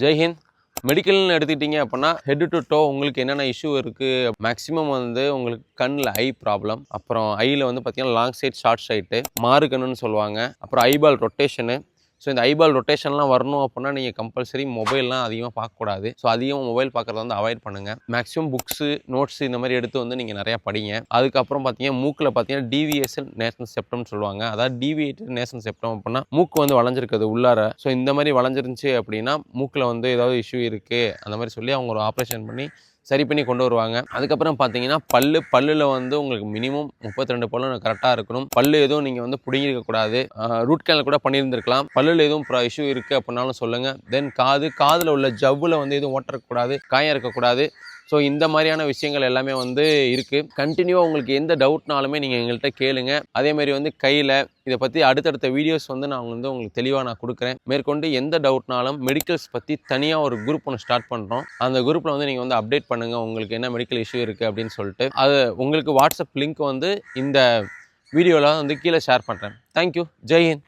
ஜெய்ஹிந்த். மெடிக்கல்னு எடுத்துக்கிட்டிங்க அப்படின்னா head to to உங்களுக்கு என்னென்ன இஷ்யூ இருக்குது. மேக்ஸிமம் வந்து உங்களுக்கு கண்ணில் ஐ ப்ராப்ளம், அப்புறம் ஐயில் வந்து பார்த்திங்கன்னா லாங் சைட் ஷார்ட் சைட்டு, மாறு கண்ணுன்னு சொல்லுவாங்க, அப்புறம் ஐபால் ரொட்டேஷனு. ஸோ இந்த ஐபால் ரொட்டேஷன்லாம் வரணும் அப்படின்னா நீங்கள் கம்பல்சரி மொபைல்லாம் அதிகமாக பார்க்கக்கூடாது. ஸோ அதிகமாக மொபைல் பார்க்குறத வந்து அவாய்ட் பண்ணுங்கள். மேக்ஸிமம் புக்ஸு, நோட்ஸு இந்த மாதிரி எடுத்து வந்து நீங்கள் நிறையா படிங்க. அதுக்கப்புறம் பார்த்தீங்கன்னா மூக்கில் பார்த்தீங்கன்னா டிவிஎஸ்எல் நேஷனல் செப்டம்னு சொல்லுவாங்க. அதாவது டிவியேட்டட் நேஷனல் செப்டம் அப்படின்னா மூக்கு வந்து வளைஞ்சிருக்குது உள்ளார. ஸோ இந்த மாதிரி வளைஞ்சிருந்துச்சு அப்படின்னா மூக்கில் வந்து ஏதாவது இஷ்யூ இருக்குது அந்த மாதிரி சொல்லி அவங்க ஒரு ஆப்ரேஷன் பண்ணி சரி பண்ணி கொண்டு வருவாங்க. அதுக்கப்புறம் பார்த்தீங்கன்னா பல்லில் வந்து உங்களுக்கு மினிமம் 32 பல்லு கரெக்டாக இருக்கணும். பல்லு எதுவும் நீங்கள் வந்து பிடிங்கிருக்கக்கூடாது. ரூட் கேனல் கூட பண்ணியிருந்திருக்கலாம். பல்லில் எதுவும் இஷ்யூ இருக்குது அப்படின்னாலும் சொல்லுங்கள். தென் காதில் உள்ள ஜவ்வில் வந்து எதுவும் ஓட்டக்கூடாது, காயம் இருக்கக்கூடாது. ஸோ இந்த மாதிரியான விஷயங்கள் எல்லாமே வந்து இருக்குது. கண்டினியூவாக உங்களுக்கு எந்த டவுட்னாலுமே நீங்கள் எங்கள்கிட்ட கேளுங்க. அதேமாதிரி வந்து கையில் இதை பற்றி அடுத்தடுத்த வீடியோஸ் வந்து நான் வந்து உங்களுக்கு தெளிவாக நான் கொடுக்குறேன். மேற்கொண்டு எந்த டவுட்னாலும் மெடிக்கல்ஸ் பற்றி தனியாக ஒரு குரூப் ஒன்று ஸ்டார்ட் பண்ணுறோம். அந்த குரூப்பில் வந்து நீங்கள் வந்து அப்டேட் பண்ணுங்கள் உங்களுக்கு என்ன மெடிக்கல் இஷ்யூ இருக்குது அப்படின்னு சொல்லிட்டு. அது உங்களுக்கு வாட்ஸ்அப் லிங்க் வந்து இந்த வீடியோவில் வந்து கீழே ஷேர் பண்ணுறேன். தேங்க்யூ. ஜெய்ஹிந்த்.